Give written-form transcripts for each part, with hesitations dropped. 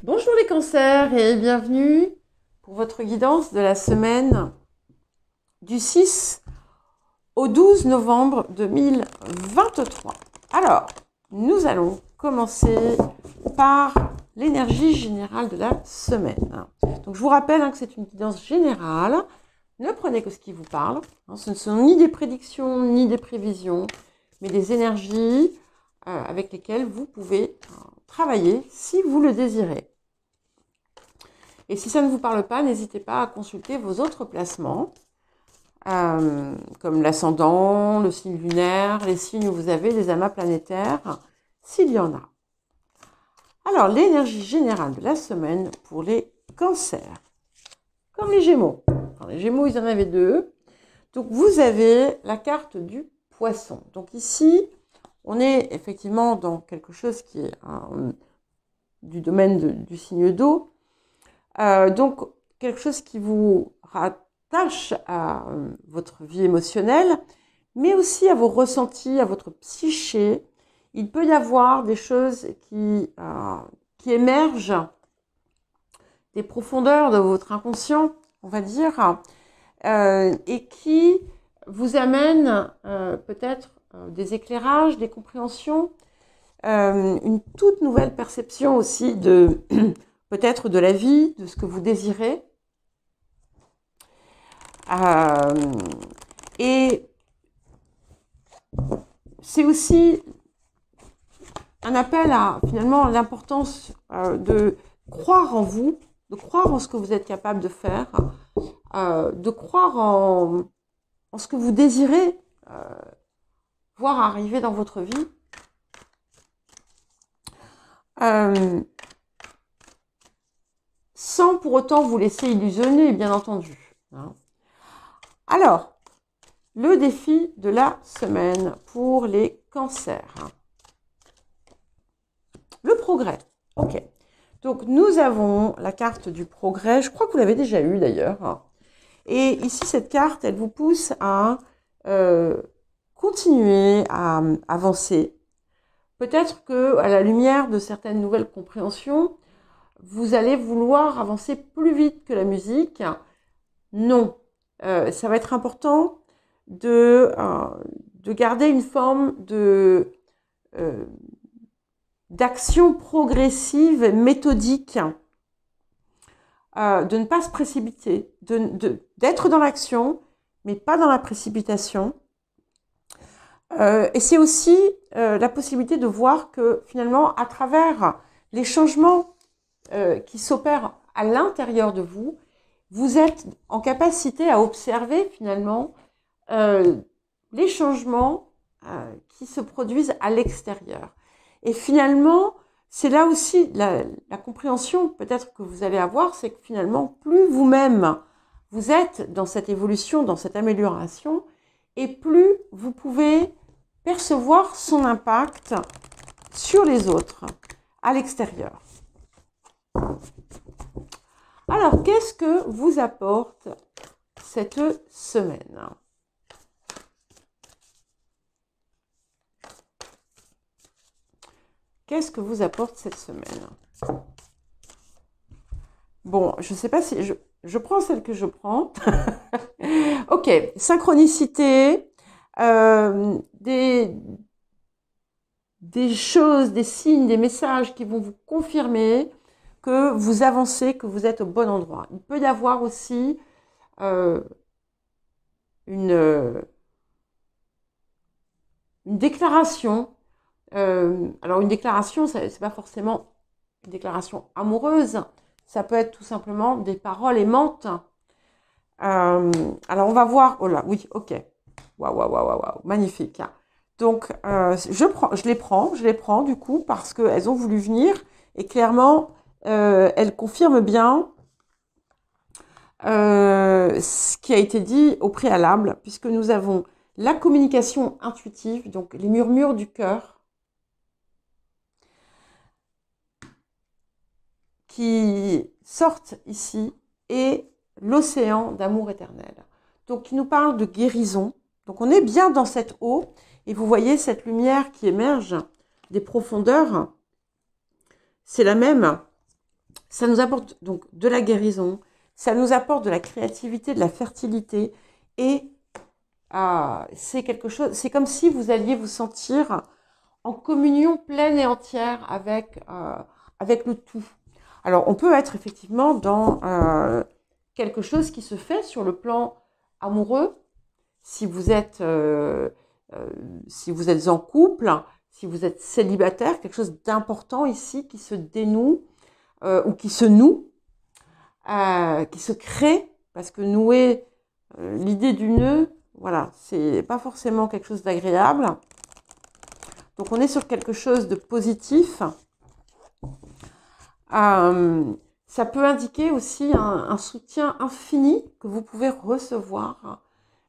Bonjour les cancers et bienvenue pour votre guidance de la semaine du 6 au 12 novembre 2023. Alors, nous allons commencer par l'énergie générale de la semaine. Donc, je vous rappelle que c'est une guidance générale. Ne prenez que ce qui vous parle. Ce ne sont ni des prédictions ni des prévisions, mais des énergies avec lesquelles vous pouvez travailler si vous le désirez. Et si ça ne vous parle pas, n'hésitez pas à consulter vos autres placements, comme l'ascendant, le signe lunaire, les signes où vous avez des amas planétaires, s'il y en a. Alors, l'énergie générale de la semaine pour les cancers, comme les gémeaux. Alors, les gémeaux, ils en avaient deux. Donc, vous avez la carte du poisson. Donc, ici, on est effectivement dans quelque chose qui est du domaine du signe d'eau. Donc, quelque chose qui vous rattache à votre vie émotionnelle, mais aussi à vos ressentis, à votre psyché. Il peut y avoir des choses qui émergent des profondeurs de votre inconscient, on va dire, et qui vous amènent peut-être des éclairages, des compréhensions, une toute nouvelle perception aussi de peut-être de la vie, de ce que vous désirez. Et c'est aussi un appel à finalement l'importance de croire en vous, de croire en ce que vous êtes capable de faire, de croire en ce que vous désirez voir arriver dans votre vie. Sans pour autant vous laisser illusionner, bien entendu. Alors, le défi de la semaine pour les cancers. Le progrès. Ok. Donc, nous avons la carte du progrès. Je crois que vous l'avez déjà eu d'ailleurs. Et ici, cette carte, elle vous pousse à continuer à avancer. Peut-être que, à la lumière de certaines nouvelles compréhensions, vous allez vouloir avancer plus vite que la musique. Non. Ça va être important de garder une forme d'action progressive et méthodique, de ne pas se précipiter, d'être dans l'action, mais pas dans la précipitation. Et c'est aussi la possibilité de voir que finalement, à travers les changements qui s'opèrent à l'intérieur de vous, vous êtes en capacité à observer finalement les changements qui se produisent à l'extérieur. Et finalement, c'est là aussi la compréhension peut-être que vous allez avoir, c'est que finalement, plus vous-même vous êtes dans cette évolution, dans cette amélioration, et plus vous pouvez percevoir son impact sur les autres, à l'extérieur. Alors, qu'est-ce que vous apporte cette semaine ? Qu'est-ce que vous apporte cette semaine ? Bon, je ne sais pas si je prends celle que je prends. Ok, synchronicité, des choses, des signes, des messages qui vont vous confirmer que vous avancez, que vous êtes au bon endroit. Il peut y avoir aussi une déclaration. Alors une déclaration, c'est pas forcément une déclaration amoureuse. Ça peut être tout simplement des paroles aimantes. Alors on va voir. Oh là, oui, ok. Waouh, magnifique. Donc je les prends du coup parce qu'elles ont voulu venir et clairement elles confirment bien ce qui a été dit au préalable, puisque nous avons la communication intuitive, donc les murmures du cœur, qui sortent ici, et l'océan d'amour éternel. Donc, qui nous parle de guérison. Donc, on est bien dans cette eau, et vous voyez cette lumière qui émerge des profondeurs. C'est la même Ça nous apporte donc de la guérison, ça nous apporte de la créativité, de la fertilité, et c'est quelque chose, c'est comme si vous alliez vous sentir en communion pleine et entière avec le tout. Alors, on peut être effectivement dans quelque chose qui se fait sur le plan amoureux, si vous êtes en couple, si vous êtes célibataire, quelque chose d'important ici qui se dénoue ou qui se noue, qui se crée, parce que nouer, l'idée du nœud, voilà, c'est pas forcément quelque chose d'agréable. Donc on est sur quelque chose de positif. Ça peut indiquer aussi un soutien infini que vous pouvez recevoir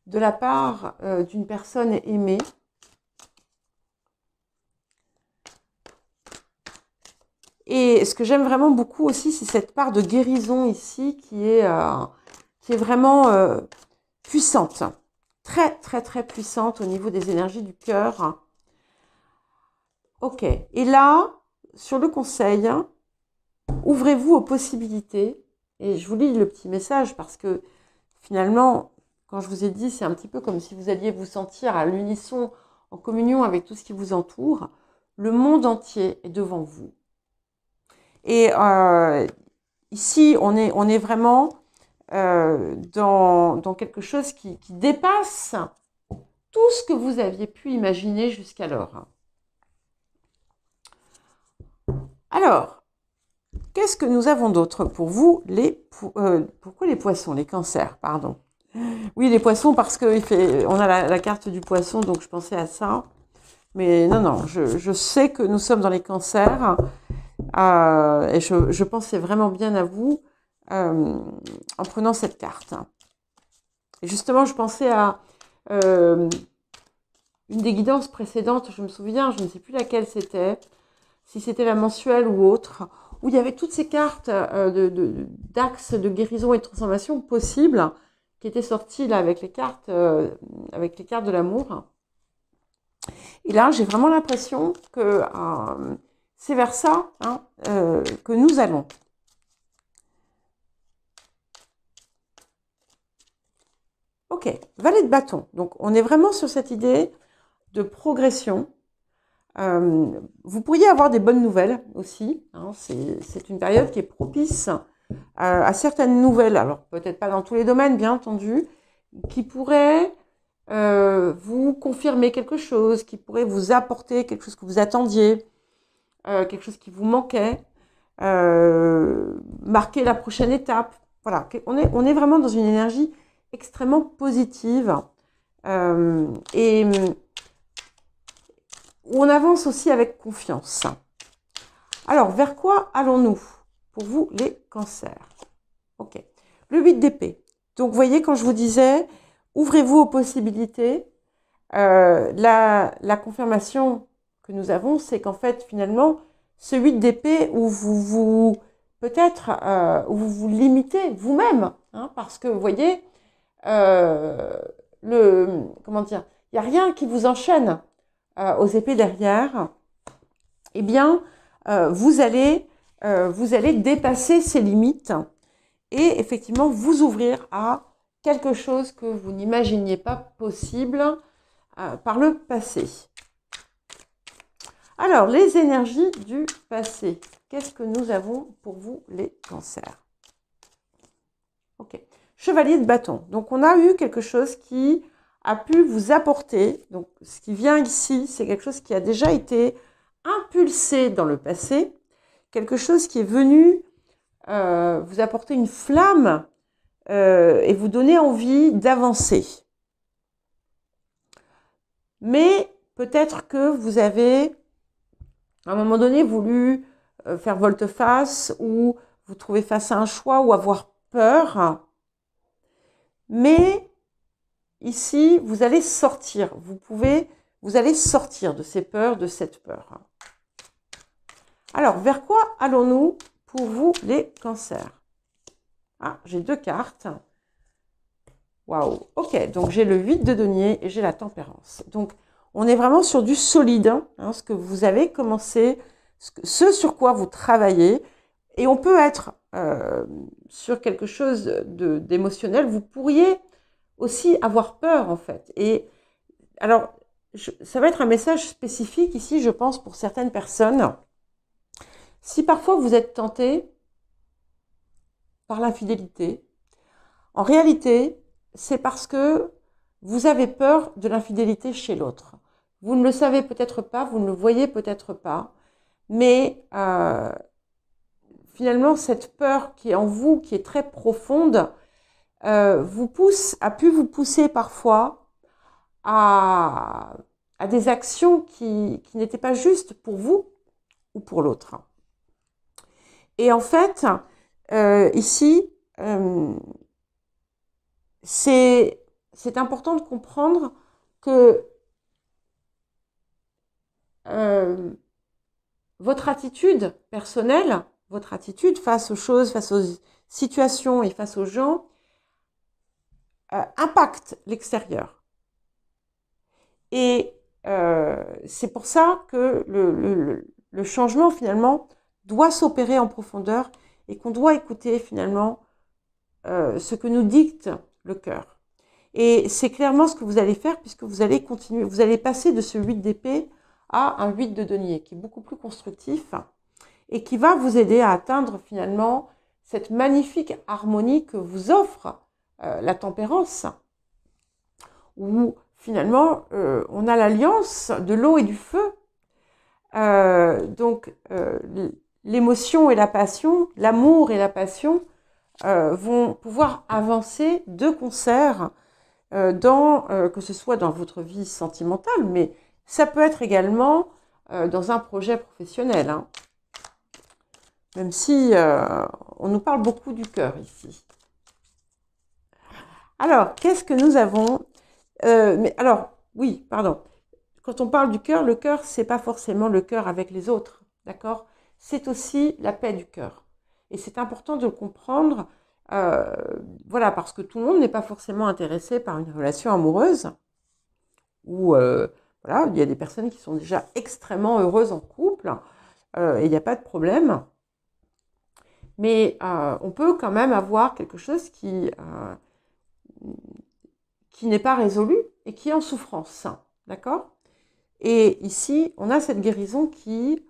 de la part d'une personne aimée. Et ce que j'aime vraiment beaucoup aussi, c'est cette part de guérison ici qui est vraiment puissante. Très, très, très puissante au niveau des énergies du cœur. Ok. Et là, sur le conseil, ouvrez-vous aux possibilités. Et je vous lis le petit message parce que finalement, quand je vous ai dit, c'est un petit peu comme si vous alliez vous sentir à l'unisson, en communion avec tout ce qui vous entoure. Le monde entier est devant vous. Et ici, on est vraiment dans quelque chose qui dépasse tout ce que vous aviez pu imaginer jusqu'alors. Alors, qu'est-ce que nous avons d'autre pour vous, pourquoi les poissons, les cancers, pardon. Oui, les poissons, parce qu'on a la carte du poisson, donc je pensais à ça. Mais non, je sais que nous sommes dans les cancers. Et je pensais vraiment bien à vous en prenant cette carte. Et justement, je pensais à une des guidances précédentes, je me souviens, je ne sais plus laquelle c'était, si c'était la mensuelle ou autre, où il y avait toutes ces cartes d'axes de guérison et de transformation possibles qui étaient sorties là avec les cartes de l'amour. Et là, j'ai vraiment l'impression que c'est vers ça que nous allons. Ok, valet de bâton. Donc, on est vraiment sur cette idée de progression. Vous pourriez avoir des bonnes nouvelles aussi. C'est une période qui est propice à certaines nouvelles. Alors, peut-être pas dans tous les domaines, bien entendu, qui pourraient vous confirmer quelque chose, qui pourrait vous apporter quelque chose que vous attendiez, quelque chose qui vous manquait, marquer la prochaine étape. Voilà, on est vraiment dans une énergie extrêmement positive et où on avance aussi avec confiance. Alors, vers quoi allons-nous pour vous, les cancers? Ok, le 8 d'épée. Donc, vous voyez, quand je vous disais, ouvrez-vous aux possibilités, la confirmation que nous avons, c'est qu'en fait, finalement, ce 8 d'épée où vous peut-être, où vous vous limitez vous-même, parce que, vous voyez, comment dire, il n'y a rien qui vous enchaîne aux épées derrière, eh bien, vous allez dépasser ces limites et effectivement vous ouvrir à quelque chose que vous n'imaginiez pas possible par le passé. Alors, les énergies du passé. Qu'est-ce que nous avons pour vous, les cancers? Ok. Chevalier de bâton. Donc, on a eu quelque chose qui a pu vous apporter. Donc, ce qui vient ici, c'est quelque chose qui a déjà été impulsé dans le passé. Quelque chose qui est venu vous apporter une flamme et vous donner envie d'avancer. Mais peut-être que vous avez, à un moment donné, voulu faire volte-face ou vous trouver face à un choix ou avoir peur. Mais ici, vous allez sortir. Vous allez sortir de ces peurs, de cette peur. Alors, vers quoi allons-nous pour vous, les cancers? Ah, j'ai deux cartes. Waouh, ok, donc j'ai le 8 de denier et j'ai la tempérance. Donc, on est vraiment sur du solide, ce que vous avez commencé, ce sur quoi vous travaillez. Et on peut être sur quelque chose d'émotionnel. Vous pourriez aussi avoir peur, en fait. Et alors, ça va être un message spécifique ici, je pense, pour certaines personnes. Si parfois vous êtes tenté par l'infidélité, en réalité, c'est parce que vous avez peur de l'infidélité chez l'autre. Vous ne le savez peut-être pas, vous ne le voyez peut-être pas, mais finalement, cette peur qui est en vous, qui est très profonde, a pu vous pousser parfois à des actions qui n'étaient pas justes pour vous ou pour l'autre. Et en fait, ici, c'est important de comprendre que votre attitude personnelle, votre attitude face aux choses, face aux situations et face aux gens, impacte l'extérieur. Et c'est pour ça que le changement, finalement, doit s'opérer en profondeur et qu'on doit écouter, finalement, ce que nous dicte le cœur. Et c'est clairement ce que vous allez faire puisque vous allez continuer, vous allez passer de ce 8 d'épée à un 8 de denier qui est beaucoup plus constructif et qui va vous aider à atteindre finalement cette magnifique harmonie que vous offre la tempérance, où finalement on a l'alliance de l'eau et du feu. Donc l'émotion et la passion, l'amour et la passion vont pouvoir avancer de concert que ce soit dans votre vie sentimentale, mais ça peut être également dans un projet professionnel, hein. Même si on nous parle beaucoup du cœur ici. Alors, qu'est-ce que nous avons oui, pardon. Quand on parle du cœur, le cœur, c'est pas forcément le cœur avec les autres, d'accord? C'est aussi la paix du cœur. Et c'est important de le comprendre, voilà, parce que tout le monde n'est pas forcément intéressé par une relation amoureuse, ou voilà, il y a des personnes qui sont déjà extrêmement heureuses en couple, et il n'y a pas de problème. Mais on peut quand même avoir quelque chose qui n'est pas résolu et qui est en souffrance, d'accord? Et ici, on a cette guérison qui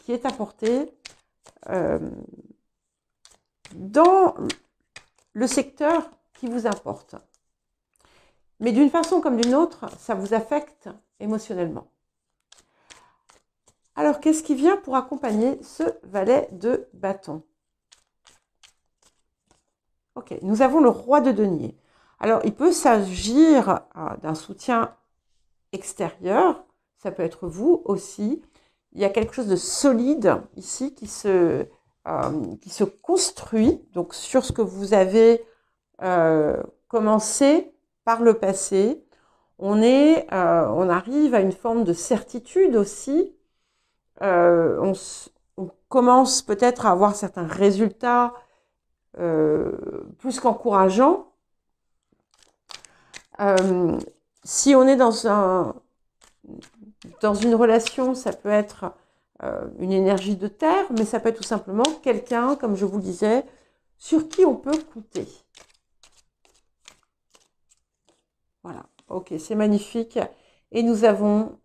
est apportée dans le secteur qui vous importe. Mais d'une façon comme d'une autre, ça vous affecte émotionnellement. Alors, qu'est-ce qui vient pour accompagner ce valet de bâton? Ok, nous avons le roi de denier. Alors, il peut s'agir d'un soutien extérieur, ça peut être vous aussi. Il y a quelque chose de solide ici qui se construit donc sur ce que vous avez commencé par le passé. On arrive à une forme de certitude aussi. On commence peut-être à avoir certains résultats plus qu'encourageants. Si on est dans une relation, ça peut être une énergie de terre, mais ça peut être tout simplement quelqu'un, comme je vous le disais, sur qui on peut compter. Voilà, ok, c'est magnifique. Et nous avons,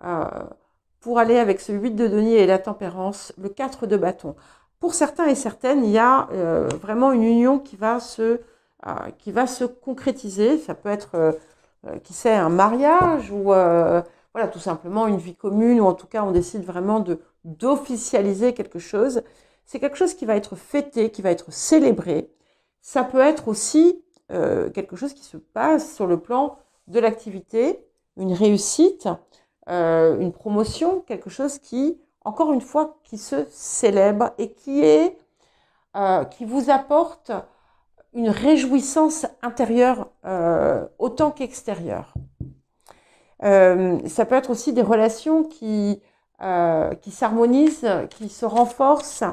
pour aller avec ce 8 de denier et la tempérance, le 4 de bâton. Pour certains et certaines, il y a vraiment une union qui va se concrétiser. Ça peut être, qui sait, un mariage ou voilà, tout simplement une vie commune, ou en tout cas on décide vraiment d'officialiser quelque chose. C'est quelque chose qui va être fêté, qui va être célébré. Ça peut être aussi quelque chose qui se passe sur le plan de l'activité, une réussite, une promotion, quelque chose qui, encore une fois, qui se célèbre et qui vous apporte une réjouissance intérieure autant qu'extérieure. Ça peut être aussi des relations qui s'harmonisent, qui se renforcent.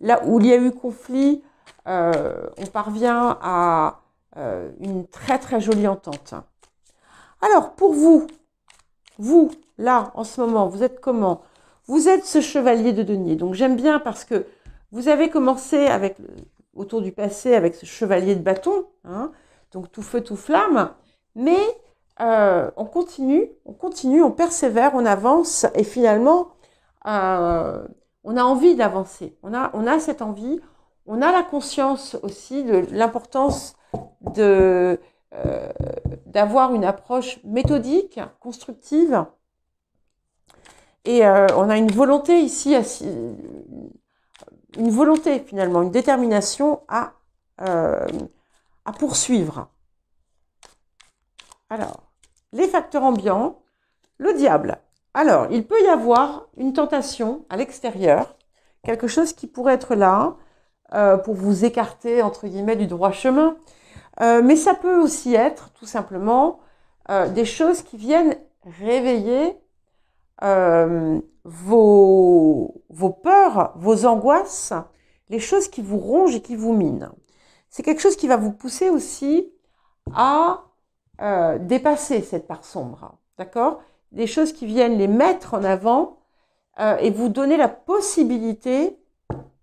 Là où il y a eu conflit, on parvient à une très très jolie entente. Alors pour vous, là en ce moment, vous êtes comment? Vous êtes ce chevalier de denier. Donc j'aime bien parce que Vous avez commencé avec autour du passé avec ce chevalier de bâton, hein, donc tout feu, tout flamme, mais on continue, on persévère, on avance et finalement, on a envie d'avancer. On a cette envie, on a la conscience aussi de l'importance d'avoir une approche méthodique, constructive. Et on a une volonté ici, une volonté finalement, une détermination à poursuivre. Alors, les facteurs ambiants, le diable. Alors, il peut y avoir une tentation à l'extérieur, quelque chose qui pourrait être là pour vous écarter, entre guillemets, du droit chemin. Mais ça peut aussi être, tout simplement, des choses qui viennent réveiller vos peurs, vos angoisses, les choses qui vous rongent et qui vous minent. C'est quelque chose qui va vous pousser aussi à dépasser cette part sombre, d'accord? Des choses qui viennent les mettre en avant et vous donner la possibilité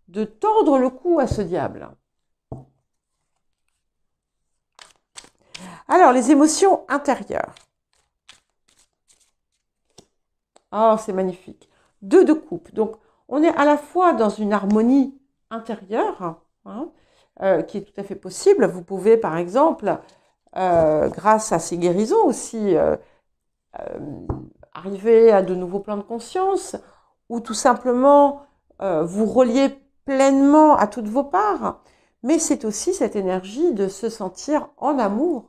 de tordre le cou à ce diable. Alors, les émotions intérieures. Oh, c'est magnifique. 2 de coupe. Donc, on est à la fois dans une harmonie intérieure, hein, qui est tout à fait possible. Vous pouvez, par exemple, grâce à ces guérisons aussi, arriver à de nouveaux plans de conscience ou tout simplement vous relier pleinement à toutes vos parts. Mais c'est aussi cette énergie de se sentir en amour.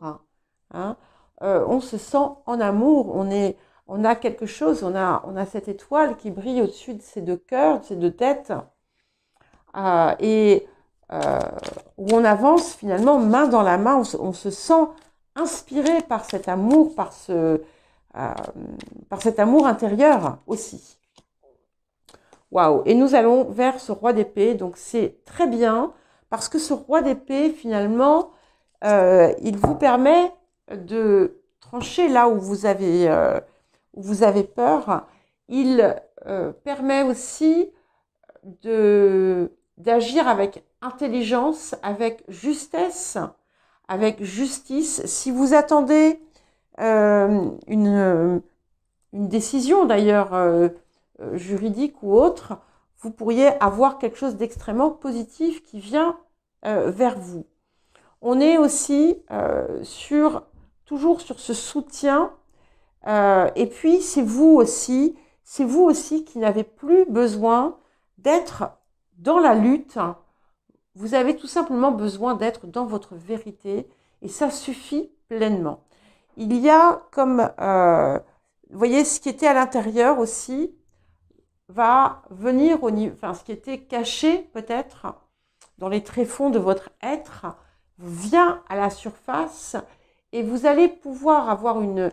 Hein. On se sent en amour, on a quelque chose, on a cette étoile qui brille au-dessus de ces 2 cœurs, de ces 2 têtes, où on avance finalement main dans la main, on se sent inspiré par cet amour, par cet amour intérieur aussi. Waouh! Et nous allons vers ce roi d'épée, donc c'est très bien, parce que ce roi d'épée, finalement, il vous permet de trancher là où vous avez peur. Il permet aussi d'agir avec intelligence, avec justesse, avec justice. Si vous attendez une décision d'ailleurs juridique ou autre, vous pourriez avoir quelque chose d'extrêmement positif qui vient vers vous. On est aussi toujours sur ce soutien et puis c'est vous aussi qui n'avez plus besoin d'être dans la lutte. Vous avez tout simplement besoin d'être dans votre vérité et ça suffit pleinement. Il y a comme, vous voyez, ce qui était à l'intérieur aussi va venir au niveau, enfin ce qui était caché peut-être dans les tréfonds de votre être vient à la surface et vous allez pouvoir avoir une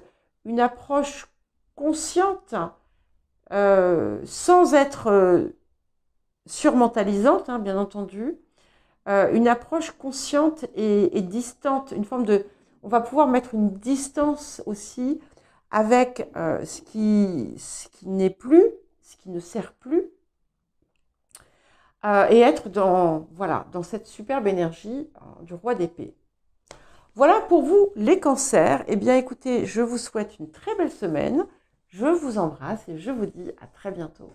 approche consciente sans être surmentalisante, hein, bien entendu, une approche consciente et distante, une forme de... On va pouvoir mettre une distance aussi avec ce qui n'est plus, ce qui ne sert plus, et être dans cette superbe énergie du roi d'épée. Voilà pour vous les cancers. Eh bien écoutez, je vous souhaite une très belle semaine, je vous embrasse et je vous dis à très bientôt.